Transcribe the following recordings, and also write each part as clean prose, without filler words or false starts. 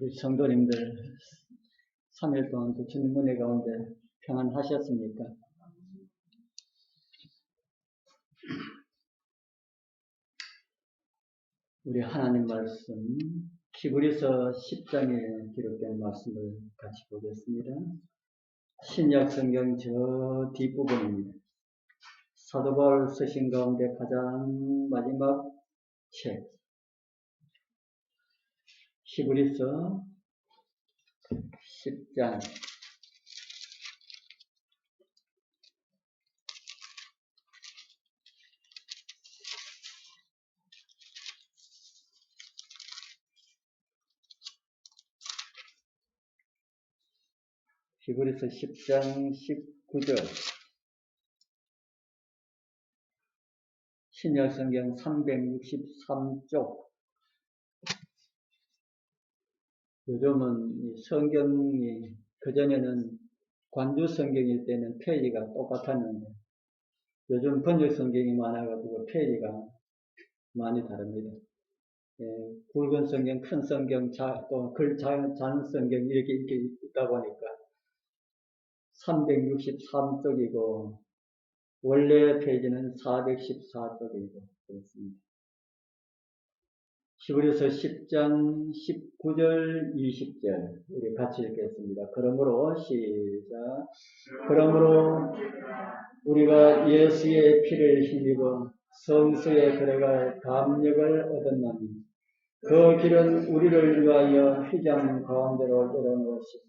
우리 성도님들 3일 동안 또 주님 은혜 가운데 평안하셨습니까? 우리 하나님 말씀 히브리서 10장에 기록된 말씀을 같이 보겠습니다. 신약 성경 저 뒷부분입니다. 사도 바울 쓰신 가운데 가장 마지막 책 히브리서 10장 히브리서 10장 19절 신약 성경 363쪽. 요즘은 성경이 그전에는 관주 성경일 때는 페이지가 똑같았는데 요즘 번역 성경이 많아가지고 페이지가 많이 다릅니다. 굵은 성경, 큰 성경, 또 글 작은 성경 이렇게 있다 보니까 363쪽이고 원래 페이지는 414쪽이고 그렇습니다. 히브리서 10장 19절 20절 우리 같이 읽겠습니다. 그러므로 시작. 그러므로 우리가 예수의 피를 흘리고 성소에 들어갈 담력을 얻었나니 그 길은 우리를 위하여 휘장 가운데로 이르는 것이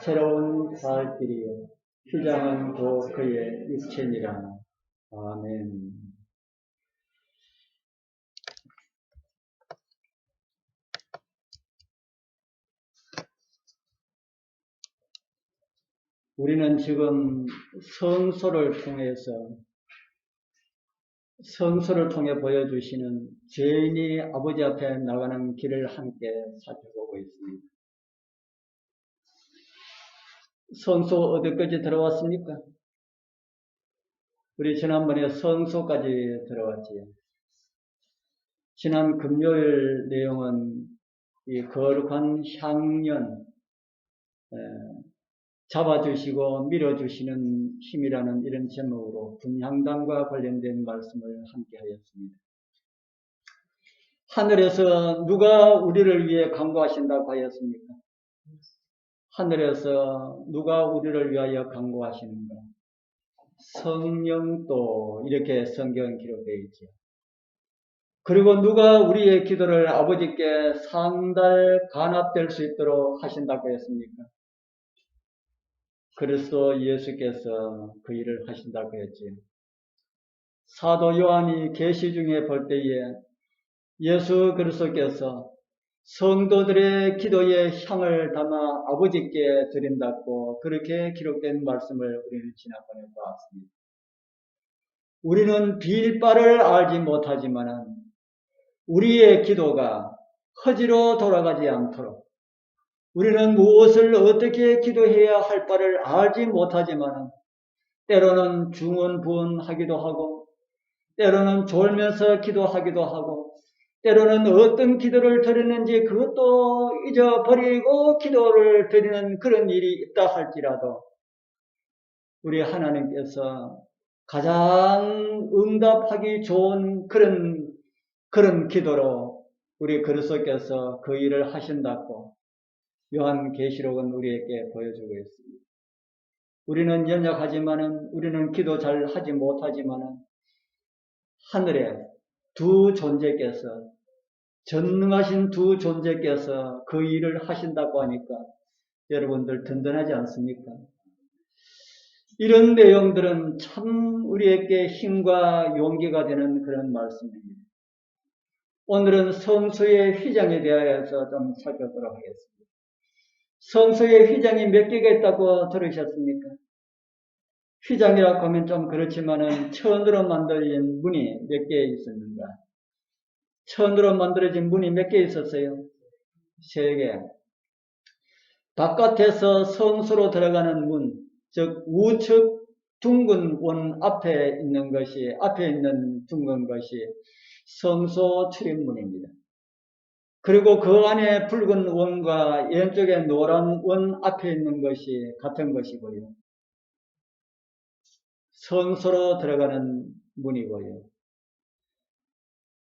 새로운 살 길이요 휘장은 곧 그의 육체니라. 아멘. 우리는 지금 성소를 통해 보여주시는 죄인이 아버지 앞에 나가는 길을 함께 살펴보고 있습니다. 성소 어디까지 들어왔습니까? 우리 지난번에 성소까지 들어왔지요. 지난 금요일 내용은 이 거룩한 향년, 잡아주시고 밀어주시는 힘이라는 이런 제목으로 분향단과 관련된 말씀을 함께 하였습니다. 하늘에서 누가 우리를 위해 간구하신다고 하였습니까? 하늘에서 누가 우리를 위하여 간구하시는가? 성령도 이렇게 성경에 기록되어 있죠. 그리고 누가 우리의 기도를 아버지께 상달 간합될 수 있도록 하신다고 했습니까? 그리스도 예수께서 그 일을 하신다고 했지요. 사도 요한이 계시 중에 볼 때에 예수 그리스도께서 성도들의 기도에 향을 담아 아버지께 드린다고 그렇게 기록된 말씀을 우리는 지난번에 보았습니다. 우리는 빌 바를 알지 못하지만 우리의 기도가 허지로 돌아가지 않도록 우리는 무엇을 어떻게 기도해야 할 바를 알지 못하지만 때로는 중언부언하기도 하고 때로는 졸면서 기도하기도 하고 때로는 어떤 기도를 드리는지 그것도 잊어버리고 기도를 드리는 그런 일이 있다 할지라도 우리 하나님께서 가장 응답하기 좋은 그런 기도로 우리 그리스도께서 그 일을 하신다고 요한계시록은 우리에게 보여주고 있습니다. 우리는 연약하지만은 우리는 기도 잘 하지 못하지만은 하늘에 두 존재께서 전능하신 두 존재께서 그 일을 하신다고 하니까 여러분들 든든하지 않습니까? 이런 내용들은 참 우리에게 힘과 용기가 되는 그런 말씀입니다. 오늘은 성소의 휘장에 대하여서 좀 살펴보도록 하겠습니다. 성소의 휘장이 몇 개가 있다고 들으셨습니까? 휘장이라고 하면 좀 그렇지만은 천으로 만들어진 문이 몇 개 있었는가? 천으로 만들어진 문이 몇 개 있었어요? 3개. 바깥에서 성소로 들어가는 문, 즉 우측 둥근 원 앞에 있는 둥근 것이 성소 출입문입니다. 그리고 그 안에 붉은 원과 왼쪽에 노란 원 앞에 있는 것이 같은 것이고요. 성소로 들어가는 문이고요.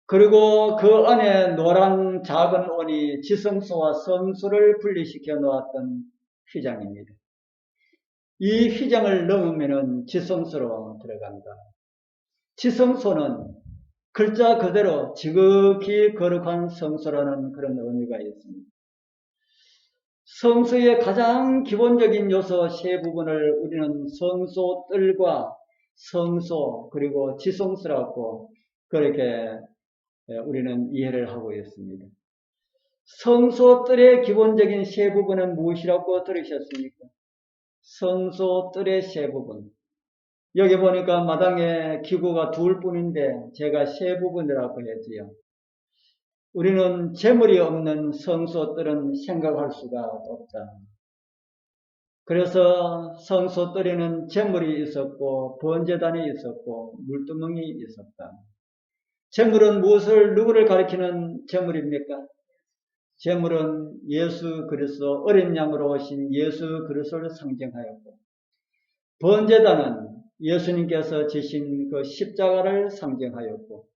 그리고 그 안에 노란 작은 원이 지성소와 성소를 분리시켜 놓았던 휘장입니다. 이 휘장을 넘으면 지성소로 들어간다. 지성소는 글자 그대로 지극히 거룩한 성소라는 그런 의미가 있습니다. 성소의 가장 기본적인 요소 세 부분을 우리는 성소뜰과 성소 그리고 지성소라고 그렇게 우리는 이해를 하고 있습니다. 성소뜰의 기본적인 세 부분은 무엇이라고 들으셨습니까? 성소뜰의 세 부분. 여기 보니까 마당에 기구가 둘 뿐인데 제가 세 부분이라고 했지요. 우리는 재물이 없는 성소뜰은 생각할 수가 없다. 그래서 성소뜰에는 재물이 있었고 번제단이 있었고 물두멍이 있었다. 재물은 누구를 가리키는 재물입니까? 재물은 예수 그리스도 어린 양으로 오신 예수 그리스도를 상징하였고 번제단은 예수님께서 지신 그 십자가를 상징하였고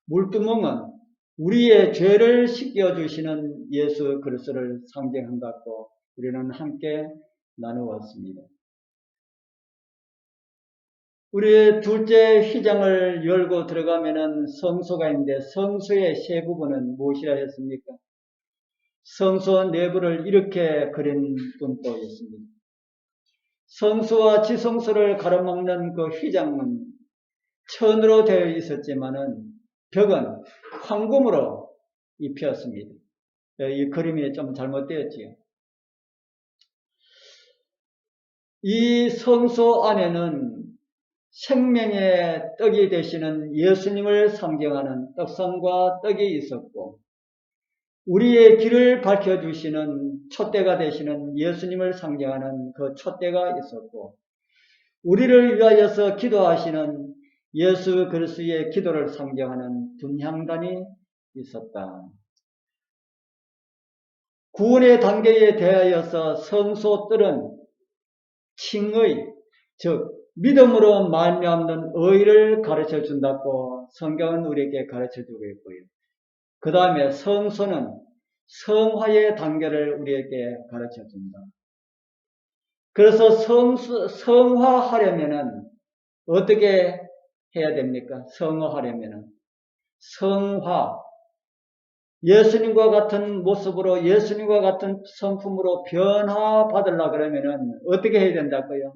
물두멍은 우리의 죄를 씻겨주시는 예수 그리스도를 상징한다고 우리는 함께 나누었습니다. 우리 둘째 휘장을 열고 들어가면은 성소가 있는데 성소의 세 부분은 무엇이라 했습니까? 성소 내부를 이렇게 그린 분도 있습니다. 성소와 지성소를 가로막는 그 휘장은 천으로 되어 있었지만은 벽은 황금으로 입혔습니다. 이 그림이 좀 잘못되었지요. 이 성소 안에는 생명의 떡이 되시는 예수님을 상징하는 떡상과 떡이 있었고 우리의 길을 밝혀주시는 촛대가 되시는 예수님을 상징하는 그 촛대가 있었고 우리를 위하여서 기도하시는 예수 그리스도의 기도를 상징하는 분향단이 있었다. 구원의 단계에 대하여서 성소뜰은 칭의, 즉 믿음으로 말미암는 의를 가르쳐 준다고 성경은 우리에게 가르쳐 주고 있고요. 그 다음에 성소는 성화의 단계를 우리에게 가르쳐 준다. 그래서 성화하려면은 어떻게 해야 됩니까? 성화하려면은 성화, 예수님과 같은 모습으로 예수님과 같은 성품으로 변화받으려 그러면은 어떻게 해야 된다고요?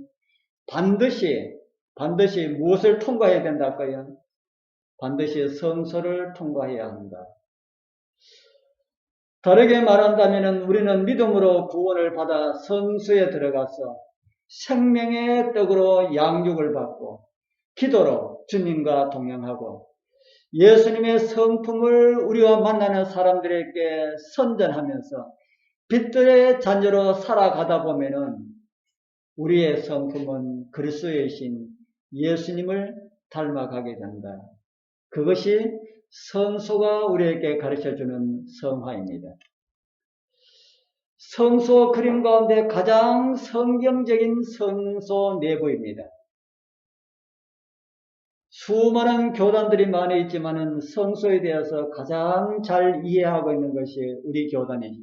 반드시 무엇을 통과해야 된다고요? 반드시 성소를 통과해야 한다. 다르게 말한다면 우리는 믿음으로 구원을 받아 성소에 들어가서 생명의 떡으로 양육을 받고 기도로 주님과 동행하고 예수님의 성품을 우리와 만나는 사람들에게 선전하면서 빛들의 자녀로 살아가다 보면은 우리의 성품은 그리스도이신 예수님을 닮아가게 된다. 그것이 성소가 우리에게 가르쳐주는 성화입니다. 성소 그림 가운데 가장 성경적인 성소 내부입니다. 수많은 교단들이 많이 있지만은 성소에 대해서 가장 잘 이해하고 있는 것이 우리 교단이죠.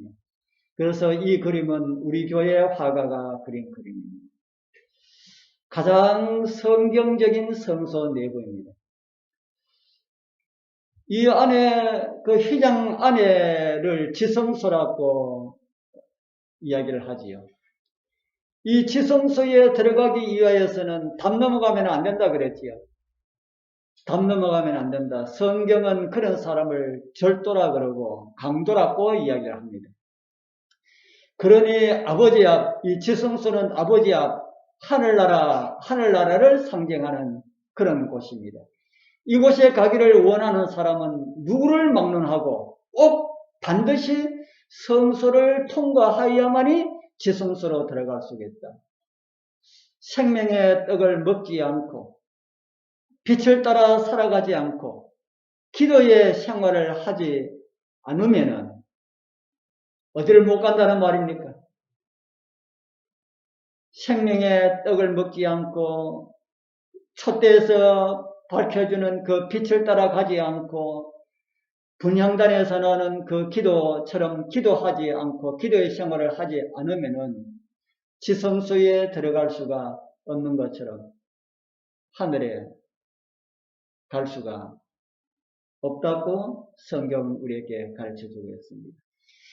그래서 이 그림은 우리 교회 화가가 그린 그림입니다. 가장 성경적인 성소 내부입니다. 이 안에 그 휘장 안에를 지성소라고 이야기를 하지요. 이 지성소에 들어가기 위하여서는 담 넘어가면 안 된다 그랬지요. 담 넘어가면 안 된다. 성경은 그런 사람을 절도라 그러고 강도라고 이야기를 합니다. 그러니 아버지 앞, 이 지성소는 아버지 앞 하늘나라를 상징하는 그런 곳입니다. 이곳에 가기를 원하는 사람은 누구를 막론하고 꼭 반드시 성소를 통과하여야만이 지성소로 들어갈 수 있다. 생명의 떡을 먹지 않고 빛을 따라 살아가지 않고 기도의 생활을 하지 않으면은 어디를 못 간다는 말입니까? 생명의 떡을 먹지 않고 촛대에서 밝혀주는 그 빛을 따라가지 않고 분향단에서 나는 그 기도처럼 기도하지 않고 기도의 생활을 하지 않으면은 지성소에 들어갈 수가 없는 것처럼 하늘에 갈 수가 없다고 성경은 우리에게 가르쳐주고 있습니다.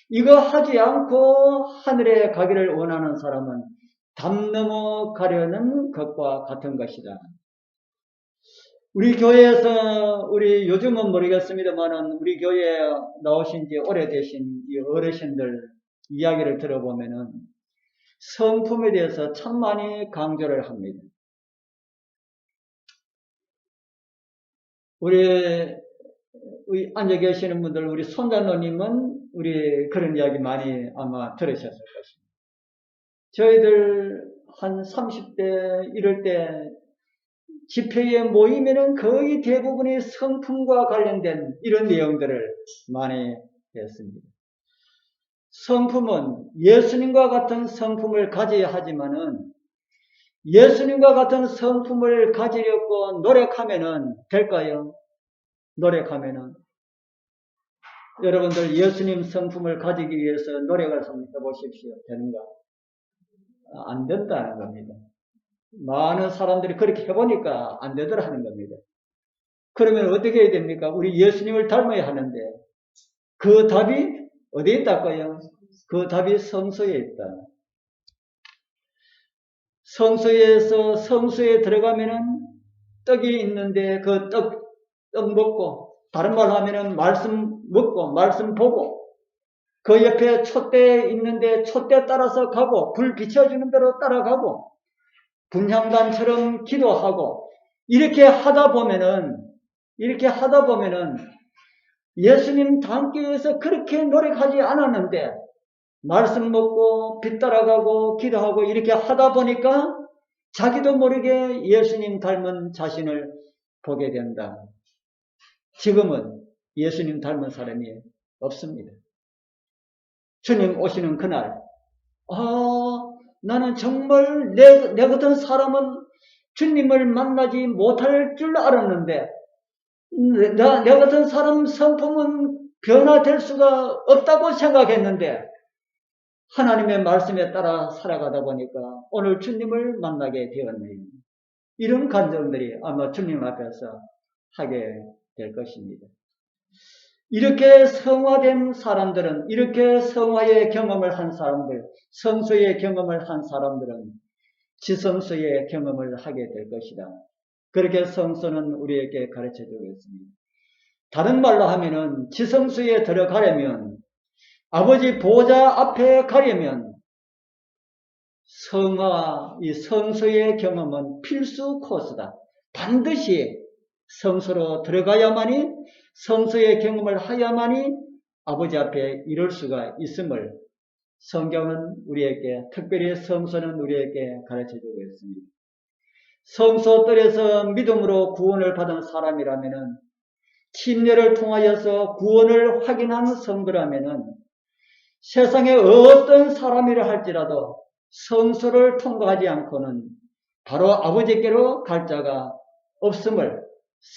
이거 하지 않고 하늘에 가기를 원하는 사람은 담 넘어가려는 것과 같은 것이다. 우리 교회에서 우리 요즘은 모르겠습니다만은 우리 교회에 나오신 지 오래되신 이 어르신들 이야기를 들어보면은 성품에 대해서 참 많이 강조를 합니다. 우리 앉아 계시는 분들, 우리 손자노님은 우리 그런 이야기 많이 아마 들으셨을 것입니다. 저희들 한 30대 이럴 때 집회에 모이면은 거의 대부분이 성품과 관련된 이런 내용들을 많이 했습니다. 성품은 예수님과 같은 성품을 가져야 하지만은 예수님과 같은 성품을 가지려고 노력하면은 될까요? 노력하면은 여러분들 예수님 성품을 가지기 위해서 노력을 한번 해보십시오. 되는가? 안 된다는 겁니다. 많은 사람들이 그렇게 해보니까 안 되더라 하는 겁니다. 그러면 어떻게 해야 됩니까? 우리 예수님을 닮아야 하는데 그 답이 어디에 있다고요? 그 답이 성소에 있다. 성소에서 성소에 들어가면은 떡이 있는데 그 떡 먹고 다른 말로 하면은 말씀 먹고 말씀 보고 그 옆에 촛대 있는데 촛대 따라서 가고 불 비춰주는 대로 따라가고 분향단처럼 기도하고 이렇게 하다 보면은 예수님 닮기 위해서 그렇게 노력하지 않았는데 말씀 먹고 빛 따라가고 기도하고 이렇게 하다 보니까 자기도 모르게 예수님 닮은 자신을 보게 된다. 지금은 예수님 닮은 사람이 없습니다. 주님 오시는 그날 나는 정말 내 같은 사람은 주님을 만나지 못할 줄 알았는데 내 같은 사람 성품은 변화될 수가 없다고 생각했는데 하나님의 말씀에 따라 살아가다 보니까 오늘 주님을 만나게 되었네요. 이런 감정들이 아마 주님 앞에서 하게 될 것입니다. 이렇게 성화된 사람들은, 이렇게 성화의 경험을 한 사람들, 성소의 경험을 한 사람들은 지성소의 경험을 하게 될 것이다. 그렇게 성서는 우리에게 가르쳐주고 있습니다. 다른 말로 하면은 지성소에 들어가려면 아버지 보좌 앞에 가려면 성화, 이 성소의 경험은 필수 코스다. 반드시 성소로 들어가야만이 성소의 경험을 해야만이 아버지 앞에 이룰 수가 있음을 성경은 우리에게, 특별히 성서는 우리에게 가르쳐주고 있습니다. 성소뜰에서 믿음으로 구원을 받은 사람이라면은 침례를 통하여서 구원을 확인한 성도라면은 세상에 어떤 사람이라 할지라도 성소를 통과하지 않고는 바로 아버지께로 갈 자가 없음을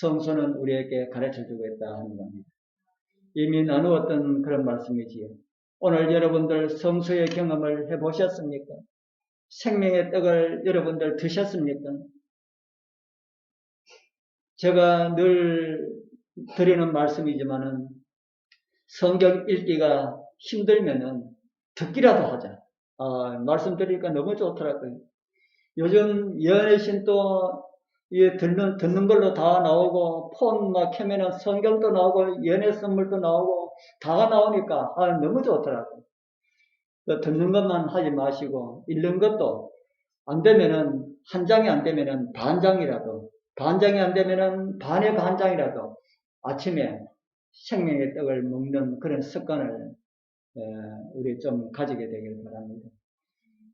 성소는 우리에게 가르쳐주고 있다 하는 겁니다. 이미 나누었던 그런 말씀이지요. 오늘 여러분들 성소의 경험을 해보셨습니까? 생명의 떡을 여러분들 드셨습니까? 제가 늘 드리는 말씀이지만은 성경 읽기가 힘들면은 듣기라도 하자. 말씀드리니까 너무 좋더라고요. 요즘 연애신 또 듣는 걸로 다 나오고 폰 막 켜면은 성경도 나오고 연애 선물도 나오고 다 나오니까 너무 좋더라고요. 듣는 것만 하지 마시고 읽는 것도 안 되면은 한 장이 안 되면은 반장이 안 되면은 반의 반장이라도 아침에 생명의 떡을 먹는 그런 습관을 우리 좀 가지게 되길 바랍니다.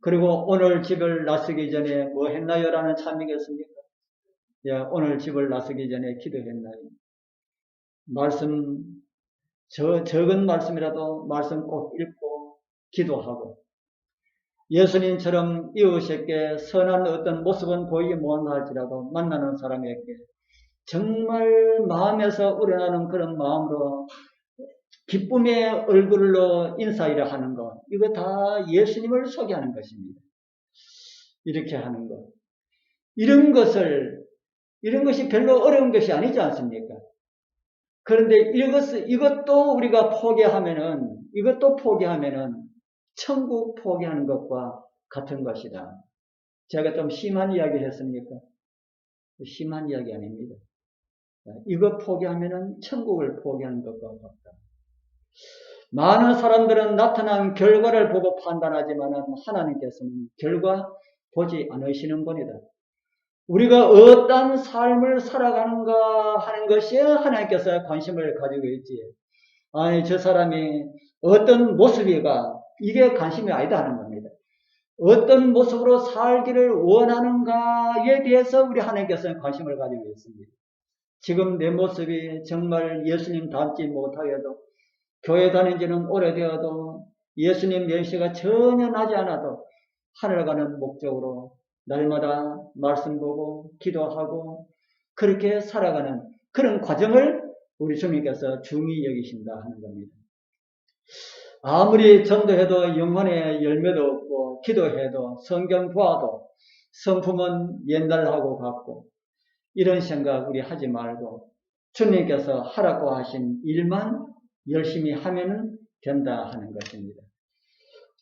그리고 오늘 집을 나서기 전에 뭐 했나요? 라는 참이겠습니까? 오늘 집을 나서기 전에 기도했나요? 말씀, 적은 말씀이라도 말씀 꼭 읽고 기도하고 예수님처럼 이웃에게 선한 어떤 모습은 보이지 못할지라도 만나는 사람에게 정말 마음에서 우러나는 그런 마음으로 기쁨의 얼굴로 인사이라 하는 것, 이거 다 예수님을 소개하는 것입니다. 이렇게 하는 것. 이런 것이 별로 어려운 것이 아니지 않습니까? 그런데 이것도 우리가 포기하면은 천국 포기하는 것과 같은 것이다. 제가 좀 심한 이야기 했습니까? 심한 이야기 아닙니다. 이거 포기하면은 천국을 포기하는 것과 같다. 많은 사람들은 나타난 결과를 보고 판단하지만 하나님께서는 결과 보지 않으시는 분이다. 우리가 어떤 삶을 살아가는가 하는 것이 하나님께서 관심을 가지고 있지. 아니, 저 사람이 어떤 모습이가 이게 관심이 아니다 하는 겁니다. 어떤 모습으로 살기를 원하는가에 대해서 우리 하나님께서는 관심을 가지고 있습니다. 지금 내 모습이 정말 예수님 닮지 못하여도 교회 다닌 지는 오래되어도 예수님 연세가 전혀 나지 않아도 하늘 가는 목적으로 날마다 말씀 보고 기도하고 그렇게 살아가는 그런 과정을 우리 주님께서 중히 여기신다 하는 겁니다. 아무리 전도해도 영혼의 열매도 없고 기도해도 성경 보아도 성품은 옛날하고 같고 이런 생각 우리 하지 말고 주님께서 하라고 하신 일만 열심히 하면 된다 하는 것입니다.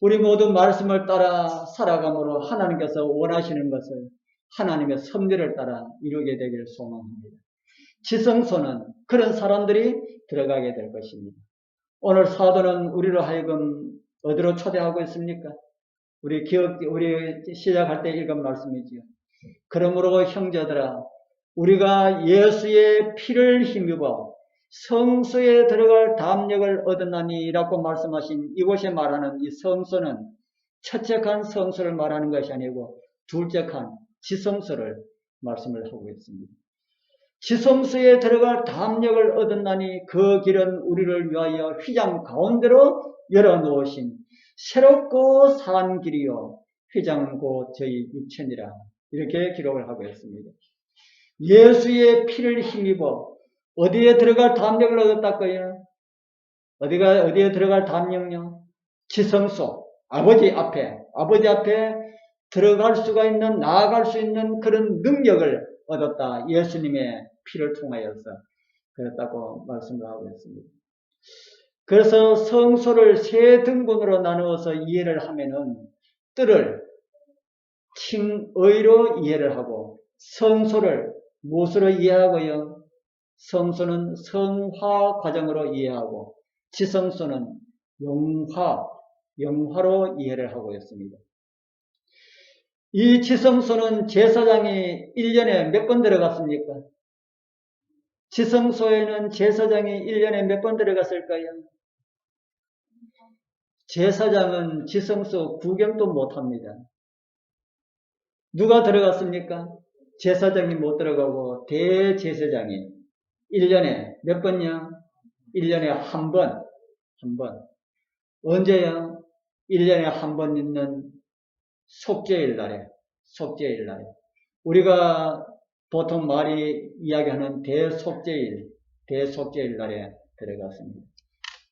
우리 모두 말씀을 따라 살아감으로 하나님께서 원하시는 것을 하나님의 섭리를 따라 이루게 되기를 소망합니다. 지성소는 그런 사람들이 들어가게 될 것입니다. 오늘 사도는 우리로 하여금 어디로 초대하고 있습니까? 우리 시작할 때 읽은 말씀이지요. 그러므로 형제들아, 우리가 예수의 피를 힘입어 성소에 들어갈 담력을 얻었나니라고 말씀하신 이곳에 말하는 이 성소는 첫째 칸 성소를 말하는 것이 아니고 둘째 칸 지성소를 말씀을 하고 있습니다. 지성소에 들어갈 담력을 얻었나니 그 길은 우리를 위하여 휘장 가운데로 열어놓으신 새롭고 산 길이요 휘장은 곧 저희 육체니라 이렇게 기록을 하고 있습니다. 예수의 피를 힘입어 어디에 들어갈 담력을 얻었다고요? 어디에 들어갈 담력요? 지성소, 아버지 앞에 들어갈 수가 있는, 나아갈 수 있는 그런 능력을 얻었다. 예수님의 피를 통하여서 그랬다고 말씀을 하고 있습니다. 그래서 성소를 세 등분으로 나누어서 이해를 하면은 뜰을 칭의로 이해를 하고 성소를 무엇으로 이해하고요? 성소는 성화 과정으로 이해하고 지성소는 영화로 이해를 하고 있습니다. 이 지성소는 제사장이 1년에 몇 번 들어갔습니까? 지성소에는 제사장이 1년에 몇 번 들어갔을까요? 제사장은 지성소 구경도 못합니다. 누가 들어갔습니까? 제사장이 못 들어가고 대제사장이 1년에 몇 번이요? 1년에 한 번. 언제요? 1년에 한 번 있는 속죄일 날에. 우리가 보통 말이 이야기하는 대속죄일 날에 들어갔습니다.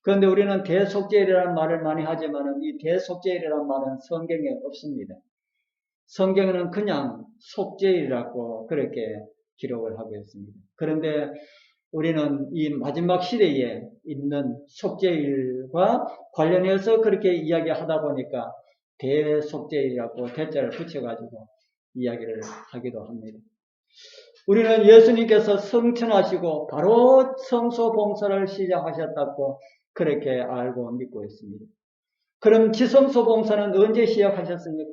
그런데 우리는 대속죄일이라는 말을 많이 하지만 이 대속죄일이라는 말은 성경에 없습니다. 성경에는 그냥 속죄일이라고 그렇게 기록을 하고 있습니다. 그런데 우리는 이 마지막 시대에 있는 속죄일과 관련해서 그렇게 이야기하다 보니까 대속죄일이라고 대자를 붙여가지고 이야기를 하기도 합니다. 우리는 예수님께서 성천하시고 바로 성소 봉사를 시작하셨다고 그렇게 알고 믿고 있습니다. 그럼 지성소 봉사는 언제 시작하셨습니까?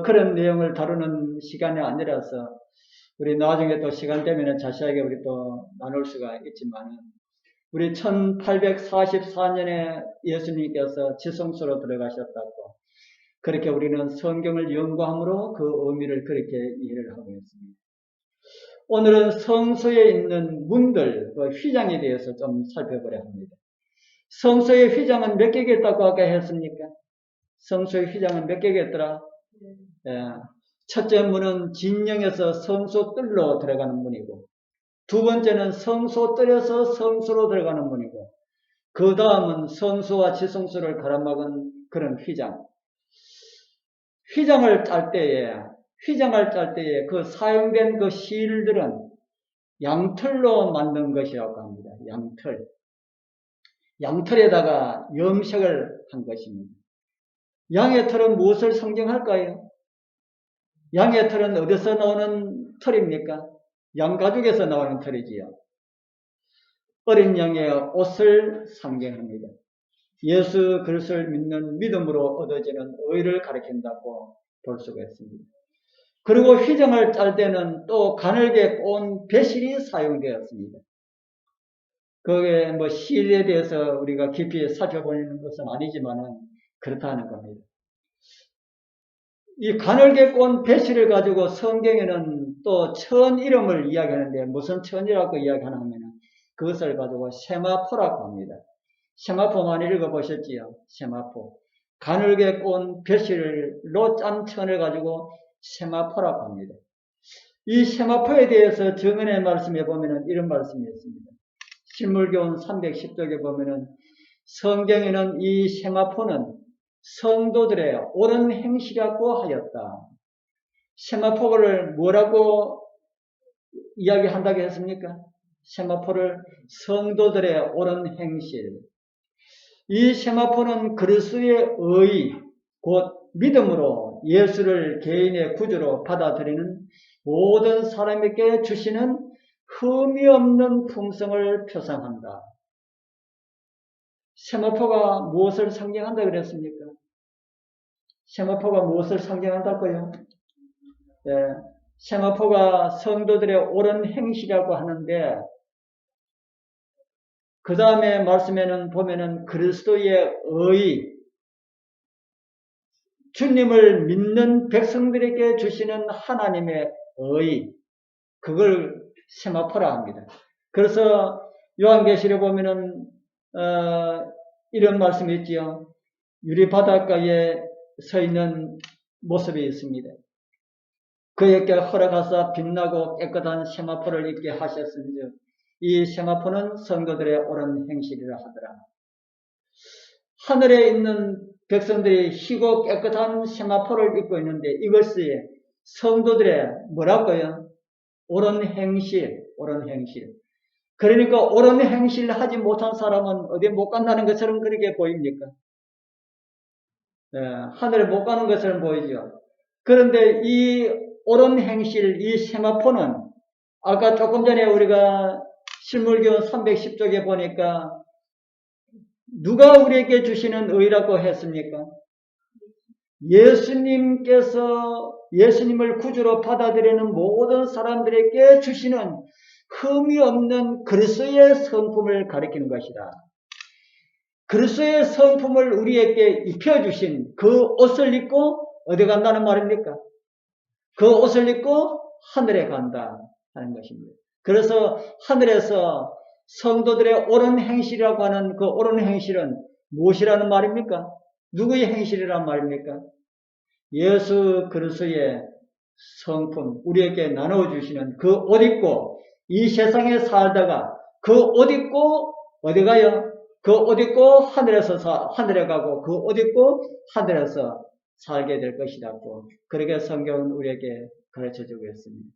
그런 내용을 다루는 시간이 아니라서 우리 나중에 또 시간 되면 자세하게 우리 또 나눌 수가 있지만 우리 1844년에 예수님께서 지성소로 들어가셨다고 그렇게 우리는 성경을 연구함으로 그 의미를 그렇게 이해를 하고 있습니다. 오늘은 성소에 있는 문들, 휘장에 대해서 좀 살펴보려 합니다. 성소의 휘장은 몇 개겠다고 아까 했습니까? 성소의 휘장은 몇 개겠더라? 예. 첫째 문은 진영에서 성소 뜰로 들어가는 문이고, 두 번째는 성소 뜰에서 성소로 들어가는 문이고, 그 다음은 성소와 지성소를 가로막은 그런 휘장. 휘장을 짤 때에 그 사용된 그 실들은 양털로 만든 것이라고 합니다. 양털에다가 염색을 한 것입니다. 양의 털은 무엇을 상징할까요? 양의 털은 어디서 나오는 털입니까? 양가죽에서 나오는 털이지요. 어린 양의 옷을 상징합니다. 예수 그리스도를 믿는 믿음으로 얻어지는 의를 가리킨다고 볼 수가 있습니다. 그리고 휘장을 짤 때는 또 가늘게 꼰 배실이 사용되었습니다. 그게 뭐 실에 대해서 우리가 깊이 살펴보는 것은 아니지만은 그렇다는 겁니다. 이 가늘게 꼰 배실을 가지고 성경에는 또 천 이름을 이야기하는데 무슨 천이라고 이야기하냐면 그것을 가지고 세마포라고 합니다. 세마포 많이 읽어보셨지요? 세마포. 가늘게 꼰 배실로 짠 천을 가지고 세마포라고 합니다. 이 세마포에 대해서 정은의 말씀에 보면은 이런 말씀이 있습니다. 실물교훈 310쪽에 보면은 성경에는 이 세마포는 성도들의 옳은 행실이라고 하였다. 세마포를 뭐라고 이야기한다고 했습니까? 세마포를 성도들의 옳은 행실. 이 세마포는 그리스도의 의, 곧 믿음으로 예수를 개인의 구주로 받아들이는 모든 사람에게 주시는 흠이 없는 품성을 표상한다. 세마포가 무엇을 상징한다 그랬습니까? 세마포가 무엇을 상징한다고요? 예, 세마포가 성도들의 옳은 행실이라고 하는데 그 다음에 말씀에는 보면은 그리스도의 의, 주님을 믿는 백성들에게 주시는 하나님의 의, 그걸 세마포라 합니다. 그래서 요한계시를 보면은 이런 말씀이 있지요. 유리 바닷가에 서 있는 모습이 있습니다. 그에게 허락하사 빛나고 깨끗한 세마포를 입게 하셨은즉 이 세마포는 성도들의 옳은 행실이라 하더라. 하늘에 있는 백성들이 희고 깨끗한 세마포를 입고 있는데 이것이 성도들의 뭐라고요? 옳은 행실. 그러니까 옳은 행실을 하지 못한 사람은 어디 못 간다는 것처럼 그렇게 보입니까? 예, 하늘에 못 가는 것처럼 보이죠. 그런데 이 옳은 행실, 이 세마포는 아까 조금 전에 우리가 실물교훈 310쪽에 보니까 누가 우리에게 주시는 의라고 했습니까? 예수님을 구주로 받아들이는 모든 사람들에게 주시는 흠이 없는 그리스도의 성품을 가리키는 것이다. 그리스도의 성품을 우리에게 입혀주신 그 옷을 입고 어디 간다는 말입니까? 그 옷을 입고 하늘에 간다 하는 것입니다. 그래서 하늘에서 성도들의 옳은 행실이라고 하는 그 옳은 행실은 무엇이라는 말입니까? 누구의 행실이란 말입니까? 예수 그리스도의 성품, 우리에게 나눠주시는 그 옷 입고 이 세상에 살다가 그 옷 입고 어디 가요? 그 옷 입고 하늘에 가고 그 옷 입고 하늘에서 살게 될 것이라고 그렇게 성경은 우리에게 가르쳐주고 있습니다.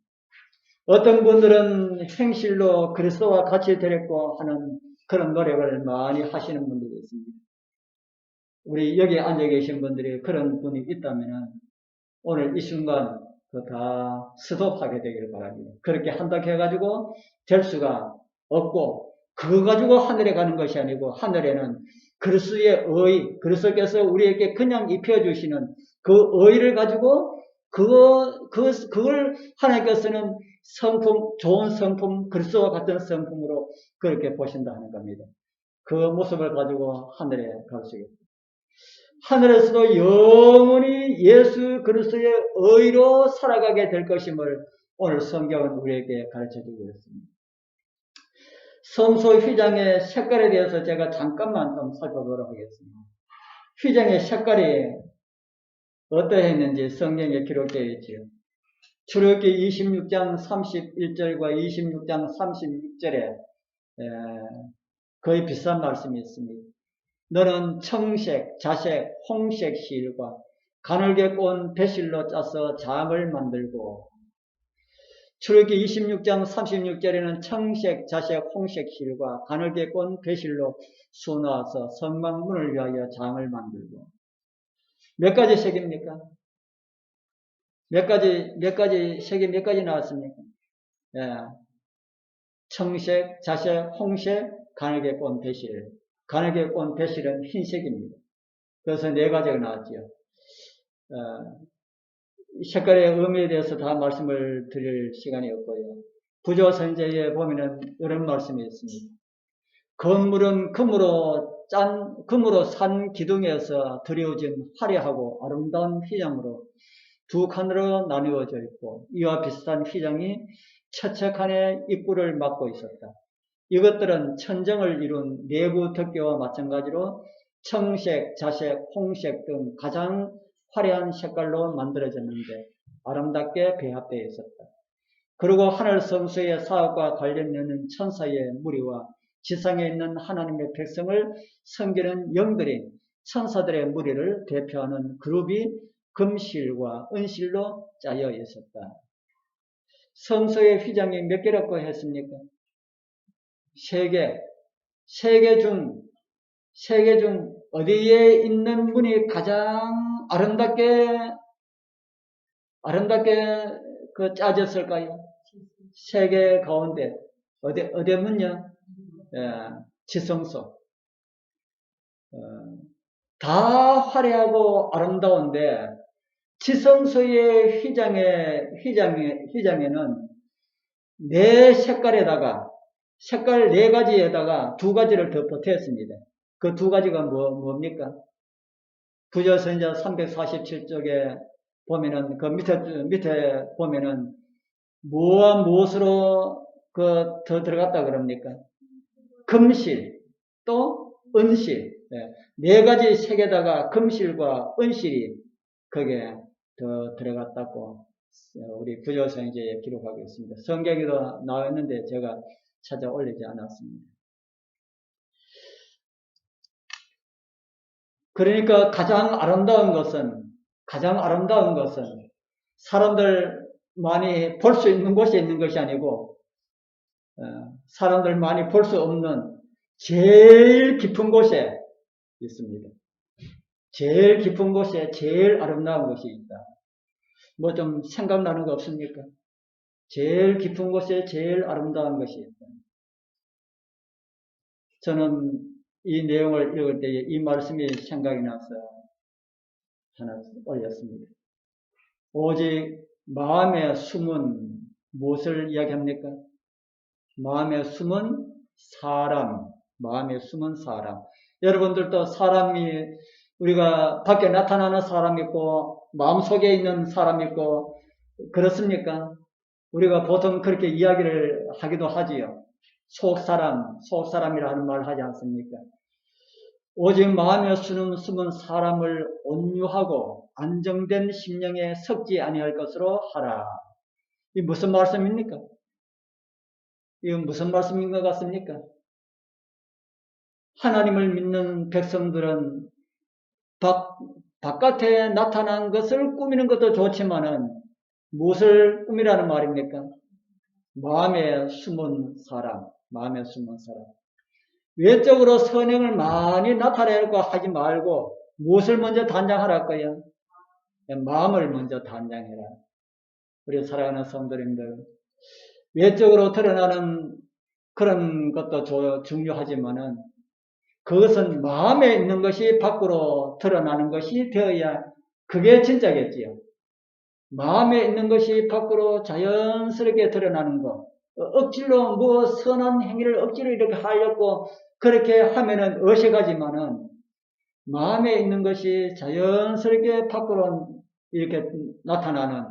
어떤 분들은 행실로 그리스도와 같이 되려고 하는 그런 노력을 많이 하시는 분들이 있습니다. 우리 여기 앉아 계신 분들이 그런 분이 있다면 오늘 이 순간 다 스톱하게 되기를 바랍니다. 그렇게 한다고 해가지고 될 수가 없고 그거 가지고 하늘에 가는 것이 아니고 하늘에는 그리스도의 의, 그리스도께서 우리에게 그냥 입혀주시는 그 의를 가지고 그걸 하나님께서는 성품, 좋은 성품, 그리스도와 같은 성품으로 그렇게 보신다 하는 겁니다. 그 모습을 가지고 하늘에 갈 수 있습니다. 하늘에서도 영원히 예수 그리스도의 의로 살아가게 될 것임을 오늘 성경은 우리에게 가르쳐주고 있습니다. 성소 휘장의 색깔에 대해서 제가 잠깐만 좀 살펴보도록 하겠습니다. 휘장의 색깔이 어떠했는지 성경에 기록되어 있지요. 출애굽기 26장 31절과 26장 36절에 거의 비슷한 말씀이 있습니다. 너는 청색, 자색, 홍색 실과 가늘게 꼰 배실로 짜서 장을 만들고, 출애굽기 26장 36절에는 청색, 자색, 홍색 실과 가늘게 꼰 배실로 수놓아서 성막문을 위하여 장을 만들고. 몇 가지 색입니까? 몇 가지 색이 몇 가지 나왔습니까? 예. 청색, 자색, 홍색, 가늘게 꼰 배실. 가늘게 꼰 배실은 흰색입니다. 그래서 네 가지가 나왔죠. 색깔의 의미에 대해서 다 말씀을 드릴 시간이 없고요. 부조선제에 보면은 이런 말씀이 있습니다. 건물은 금으로 산 기둥에서 드려진 화려하고 아름다운 휘장으로 두 칸으로 나누어져 있고, 이와 비슷한 휘장이 첫째 칸의 입구를 막고 있었다. 이것들은 천정을 이룬 내부 덮개와 마찬가지로 청색, 자색, 홍색 등 가장 화려한 색깔로 만들어졌는데 아름답게 배합되어 있었다. 그리고 하늘 성소의 사업과 관련되는 천사의 무리와 지상에 있는 하나님의 백성을 섬기는 영들인 천사들의 무리를 대표하는 그룹이 금실과 은실로 짜여 있었다. 성소의 휘장이 몇 개라고 했습니까? 세 개 중 어디에 있는 문이 가장 아름답게 그 짜졌을까요? 세 개 가운데 어디 문요? 지성소. 다 화려하고 아름다운데 지성소의 휘장에는 색깔 네 가지에다가 두 가지를 더 보태었습니다. 그 두 가지가 뭡니까? 부조선자 347쪽에 보면은, 그 밑에 보면은, 무엇과 무엇으로 더 들어갔다 그럽니까? 금실, 또 은실. 네 가지 색에다가 금실과 은실이 거기에 더 들어갔다고 우리 부조선지에 기록하고 있습니다. 성경에도 나와 있는데 제가 찾아 올리지 않았습니다. 그러니까 가장 아름다운 것은 사람들 많이 볼 수 있는 곳에 있는 것이 아니고 사람들 많이 볼 수 없는 제일 깊은 곳에 있습니다. 제일 깊은 곳에 제일 아름다운 것이 있다. 뭐 좀 생각나는 거 없습니까? 제일 깊은 곳에 제일 아름다운 것이 있다. 저는 이 내용을 읽을 때 이 말씀이 생각이 나서 하나 올렸습니다. 오직 마음에 숨은 무엇을 이야기합니까? 마음에 숨은 사람. 여러분들도 사람이, 우리가 밖에 나타나는 사람 있고 마음속에 있는 사람 있고 그렇습니까? 우리가 보통 그렇게 이야기를 하기도 하지요. 속사람이라 하는 말을 하지 않습니까? 오직 마음에 숨은 사람을 온유하고 안정된 심령에 섞지 아니할 것으로 하라. 이 무슨 말씀입니까? 이건 무슨 말씀인 것 같습니까? 하나님을 믿는 백성들은 바깥에 나타난 것을 꾸미는 것도 좋지만은 무엇을 꾸미라는 말입니까? 마음에 숨은 사람. 외적으로 선행을 많이 나타내려고 하지 말고 무엇을 먼저 단장하랄까요? 마음을 먼저 단장해라. 우리 사랑하는 성도님들, 외적으로 드러나는 그런 것도 중요하지만은 그것은 마음에 있는 것이 밖으로 드러나는 것이 되어야 그게 진짜겠지요. 마음에 있는 것이 밖으로 자연스럽게 드러나는 것. 억지로 뭐 선한 행위를 억지로 이렇게 하려고 그렇게 하면은 어색하지만은 마음에 있는 것이 자연스럽게 밖으로 이렇게 나타나는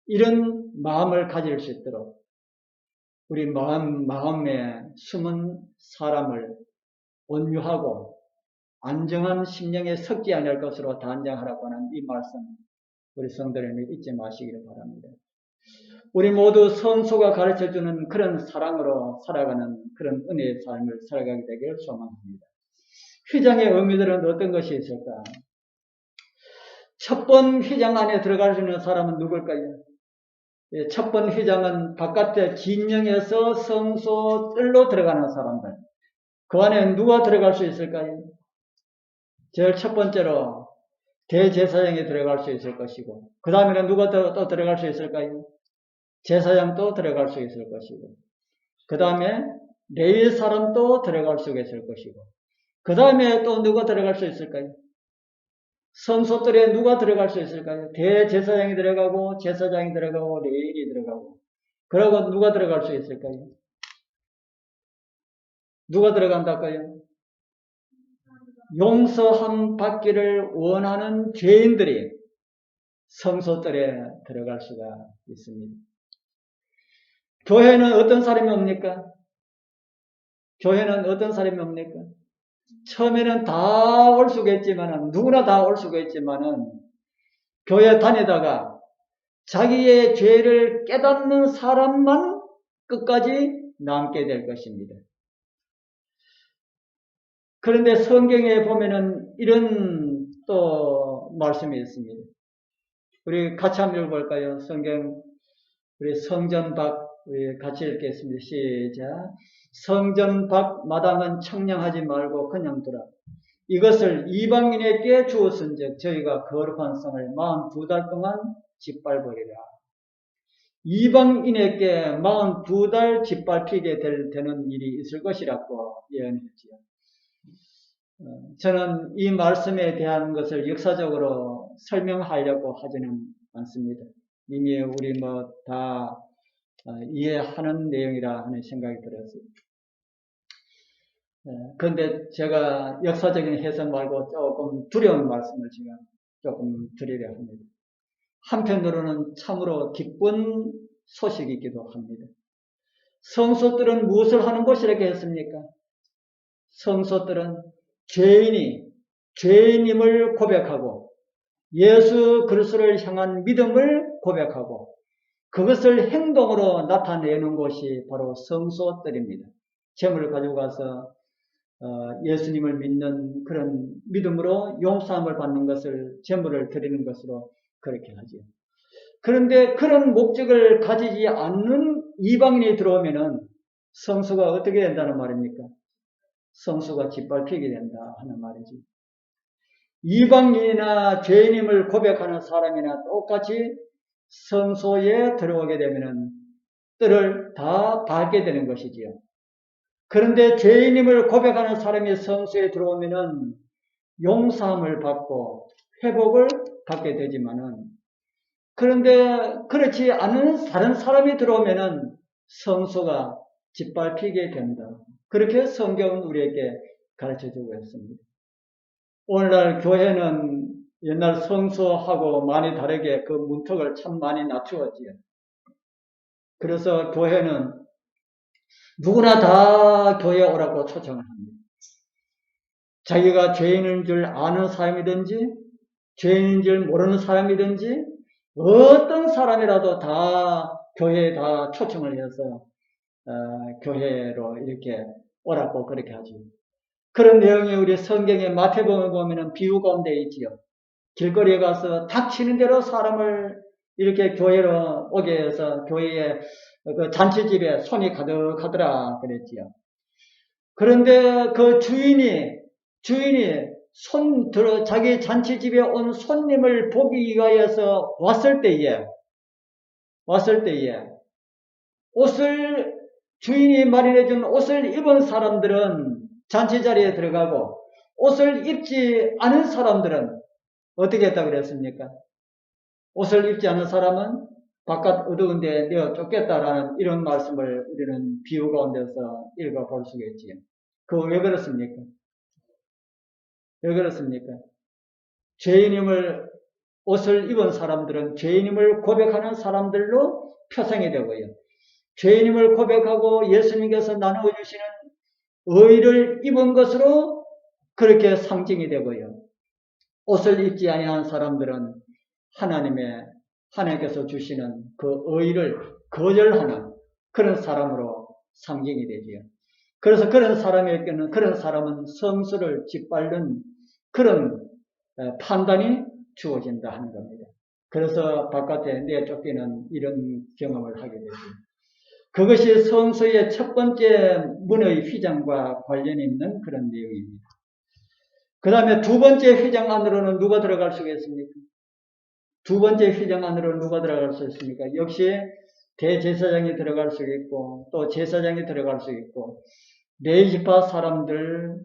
이런 마음을 가질 수 있도록 우리 마음에 숨은 사람을 온유하고 안정한 심령에 섞지 않을 것으로 단장하라고 하는 이 말씀, 우리 성도님이 잊지 마시기를 바랍니다. 우리 모두 성소가 가르쳐주는 그런 사랑으로 살아가는 그런 은혜의 삶을 살아가게 되기를 소망합니다. 휘장의 의미들은 어떤 것이 있을까? 첫 번 휘장 안에 들어갈 수 있는 사람은 누굴까요? 첫 번 휘장은 바깥에 진영에서 성소 뜰로 들어가는 사람들. 그 안에 누가 들어갈 수 있을까요? 제일 첫 번째로 대제사장이 들어갈 수 있을 것이고, 그 다음에는 누가 또 들어갈 수 있을까요? 제사장도 들어갈 수 있을 것이고, 그 다음에 레위 사람도 들어갈 수 있을 것이고, 그 다음에 또 누가 들어갈 수 있을까요? 성소뜰에 누가 들어갈 수 있을까요? 대제사장이 들어가고, 제사장이 들어가고, 레위인이 들어가고, 그러고 누가 들어갈 수 있을까요? 누가 들어간다까요? 용서함 받기를 원하는 죄인들이 성소뜰에 들어갈 수가 있습니다. 교회는 어떤 사람이 옵니까? 교회는 어떤 사람이 옵니까? 처음에는 다 올 수가 있지만은, 누구나 다 올 수가 있지만은, 교회 다니다가 자기의 죄를 깨닫는 사람만 끝까지 남게 될 것입니다. 그런데 성경에 보면은 이런 또 말씀이 있습니다. 우리 같이 한번 읽어볼까요? 성경, 우리 성전 밖, 우리 같이 읽겠습니다. 시작. 성전 밖 마당은 청량하지 말고 그냥 두라. 이것을 이방인에게 주었은즉 저희가 거룩한 성을 42달 동안 짓밟으리라. 이방인에게 42달 짓밟히게 되는 일이 있을 것이라고 예언했지요. 저는 이 말씀에 대한 것을 역사적으로 설명하려고 하지는 않습니다. 이미 우리 다 이해하는 내용이라 하는 생각이 들었어요. 그런데 제가 역사적인 해석 말고 조금 두려운 말씀을 제가 조금 드리려 합니다. 한편으로는 참으로 기쁜 소식이기도 합니다. 성소들은 무엇을 하는 곳이라고 했습니까? 성소들은 죄인임을 고백하고 예수 그리스도를 향한 믿음을 고백하고 그것을 행동으로 나타내는 곳이 바로 성소들입니다. 재물을 가지고 가서 예수님을 믿는 그런 믿음으로 용서함을 받는 것을 재물을 드리는 것으로 그렇게 하죠. 그런데 그런 목적을 가지지 않는 이방인이 들어오면은 성소가 어떻게 된다는 말입니까? 성소가 짓밟히게 된다 하는 말이지. 이방인이나 죄인임을 고백하는 사람이나 똑같이 성소에 들어오게 되면은 뜰을 다 밟게 되는 것이지요. 그런데 죄인임을 고백하는 사람이 성소에 들어오면은 용서함을 받고 회복을 받게 되지만은, 그런데 그렇지 않은 다른 사람이 들어오면은 성소가 짓밟히게 된다. 그렇게 성경은 우리에게 가르쳐주고 있습니다. 오늘날 교회는 옛날 성소하고 많이 다르게 그 문턱을 참 많이 낮추었지요. 그래서 교회는 누구나 다 교회에 오라고 초청을 합니다. 자기가 죄인인 줄 아는 사람이든지 죄인인 줄 모르는 사람이든지 어떤 사람이라도 다 교회에 다 초청을 해서 교회로 이렇게 오라고 그렇게 하죠. 그런 내용이 우리 성경의 마태복음에 보면은 비유 가운데 있지요. 길거리에 가서 닥치는 대로 사람을 이렇게 교회로 오게 해서 교회에 그 잔치집에 손이 가득하더라 그랬지요. 그런데 그 주인이 자기 잔치집에 온 손님을 보기 위하여서 왔을 때에 주인이 마련해준 옷을 입은 사람들은 잔치 자리에 들어가고 옷을 입지 않은 사람들은 어떻게 했다고 그랬습니까? 옷을 입지 않은 사람은 바깥 어두운 데 내어 쫓겠다라는 이런 말씀을 우리는 비유 가운데서 읽어볼 수가 있지요. 그거 왜 그렇습니까? 왜 그렇습니까? 옷을 입은 사람들은 죄인임을 고백하는 사람들로 표상이 되고요. 죄인임을 고백하고 예수님께서 나누어 주시는 의를 입은 것으로 그렇게 상징이 되고요. 옷을 입지 아니한 사람들은 하나님께서 주시는 그 의를 거절하는 그런 사람으로 상징이 되지요. 그래서 그런 사람은 성수를 짓밟는 그런 판단이 주어진다 하는 겁니다. 그래서 바깥에 내쫓기는 이런 경험을 하게 되죠. 그것이 성소의 첫 번째 문의 휘장과 관련이 있는 그런 내용입니다. 그 다음에 두 번째 휘장 안으로는 누가 들어갈 수가 있습니까? 두 번째 휘장 안으로 누가 들어갈 수 있습니까? 역시 대제사장이 들어갈 수 있고 또 제사장이 들어갈 수 있고 레위지파 사람들,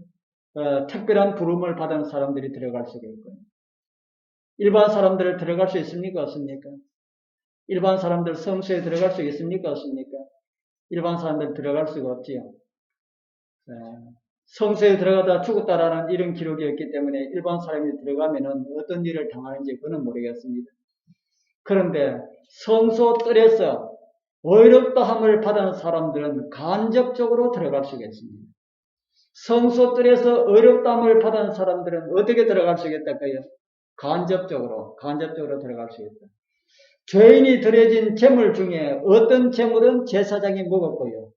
특별한 부름을 받은 사람들이 들어갈 수가 있고요. 일반 사람들 들어갈 수 있습니까? 없습니까? 일반 사람들 성소에 들어갈 수 있습니까? 없습니까? 일반 사람들 들어갈 수가 없지요. 성소에 들어가다 죽었다라는 이런 기록이 없기 때문에 일반 사람이 들어가면은 어떤 일을 당하는지 그는 모르겠습니다. 그런데 성소 뜰에서 의롭다함을 받은 사람들은 간접적으로 들어갈 수가 있습니다. 성소 뜰에서 의롭다함을 받은 사람들은 어떻게 들어갈 수 있겠다고요? 간접적으로 들어갈 수 있다. 죄인이 드려진 제물 중에 어떤 제물은 제사장이 먹었고요.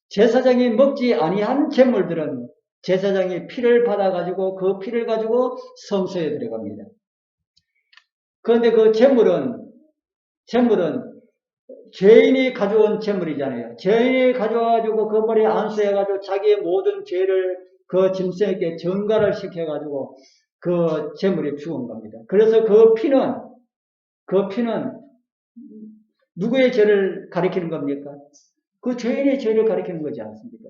제사장이 먹지 아니한 제물들은 제사장이 피를 받아가지고 그 피를 가지고 성소에 들어갑니다. 그런데 그 제물은 죄인이 가져온 제물이잖아요. 죄인이 가져와가지고 그 머리에 안수해가지고 자기의 모든 죄를 그 짐승에게 전가를 시켜가지고 그 제물이 죽은 겁니다. 그래서 그 피는 누구의 죄를 가리키는 겁니까? 그 죄인의 죄를 가리키는 거지 않습니까?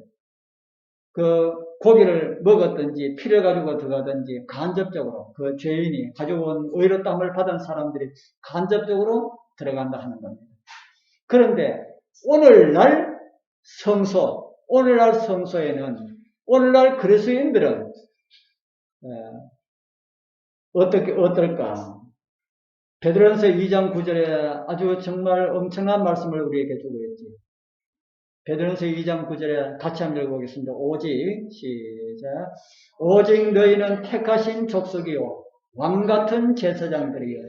그 고기를 먹었든지 피를 가지고 들어가든지 간접적으로 그 죄인이 가져온 의롭다함을 받은 사람들이 간접적으로 들어간다 하는 겁니다. 그런데 오늘날 성소에는 오늘날 그리스도인들은 어떨까? 베드로전서 2장 9절에 아주 정말 엄청난 말씀을 우리에게 주고 있지. 베드로전서 2장 9절에 같이 한번 읽어보겠습니다. 시작. 오직 너희는 택하신 족속이요 왕같은 제사장들이요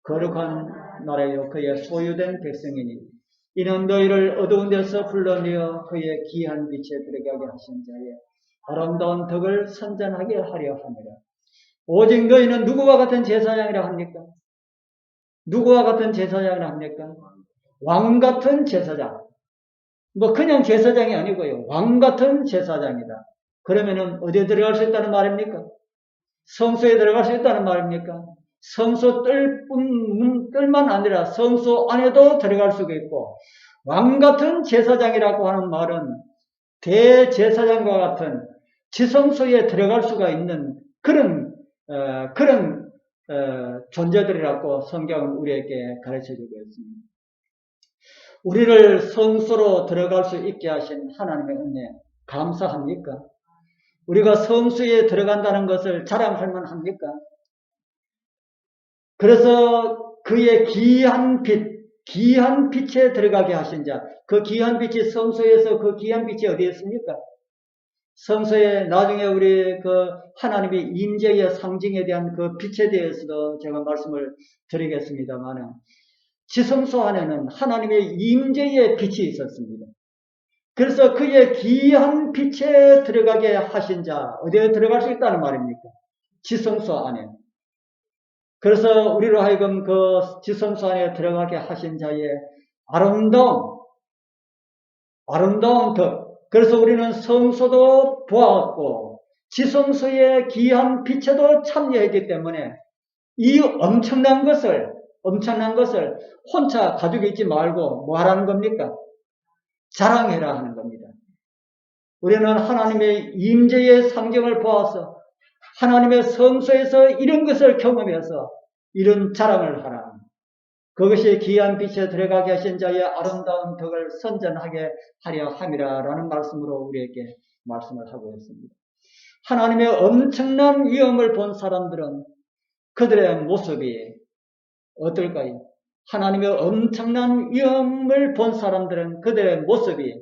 거룩한 나라요 그의 소유된 백성이니 이는 너희를 어두운 데서 불러내어 그의 귀한 빛에 들어가게 하신 자의 아름다운 덕을 선전하게 하려 함이라. 오직 너희는 누구와 같은 제사장이라 합니까? 누구와 같은 제사장이라 합니까? 왕 같은 제사장. 뭐 그냥 제사장이 아니고요. 왕 같은 제사장이다. 그러면은 어디에 들어갈 수 있다는 말입니까? 성소에 들어갈 수 있다는 말입니까? 성소 뜰만 아니라 성소 안에도 들어갈 수가 있고 왕 같은 제사장이라고 하는 말은 대제사장과 같은 지성소에 들어갈 수가 있는 그런 존재들이라고 성경은 우리에게 가르쳐주고 있습니다. 우리를 성소로 들어갈 수 있게 하신 하나님의 은혜 감사합니까? 우리가 성소에 들어간다는 것을 자랑할 만합니까? 그래서 그의 귀한 빛에 들어가게 하신 자, 그 귀한 빛이 성소에서 그 귀한 빛이 어디에 있습니까? 성소에 나중에 우리 그 하나님의 임재의 상징에 대한 그 빛에 대해서도 제가 말씀을 드리겠습니다만 지성소 안에는 하나님의 임재의 빛이 있었습니다. 그래서 그의 귀한 빛에 들어가게 하신 자, 어디에 들어갈 수 있다는 말입니까? 지성소 안에. 그래서 우리로 하여금 그 지성소 안에 들어가게 하신 자의 아름다운 덕. 그래서 우리는 성소도 보았고 지성소의 귀한 빛에도 참여했기 때문에 이 엄청난 것을 혼자 가지고 있지 말고 뭐 하라는 겁니까? 자랑해라 하는 겁니다. 우리는 하나님의 임재의 상징을 보아서 하나님의 성소에서 이런 것을 경험해서 이런 자랑을 하라. 그것이 귀한 빛에 들어가게 하신 자의 아름다운 덕을 선전하게 하려 함이라라는 말씀으로 우리에게 말씀을 하고 있습니다. 하나님의 엄청난 위엄을 본 사람들은 그들의 모습이 어떨까요? 하나님의 엄청난 위엄을 본 사람들은 그들의 모습이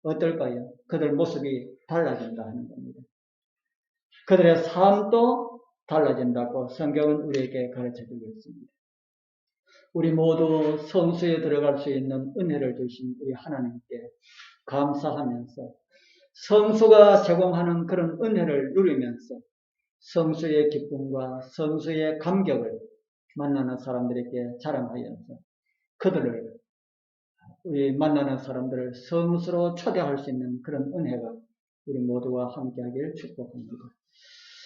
어떨까요? 그들 모습이 달라진다 하는 겁니다. 그들의 삶도 달라진다고 성경은 우리에게 가르쳐주고 있습니다. 우리 모두 성수에 들어갈 수 있는 은혜를 주신 우리 하나님께 감사하면서 성수가 제공하는 그런 은혜를 누리면서 성수의 기쁨과 성수의 감격을 만나는 사람들에게 자랑하여서 그들을 우리 만나는 사람들을 성수로 초대할 수 있는 그런 은혜가 우리 모두와 함께하길 축복합니다.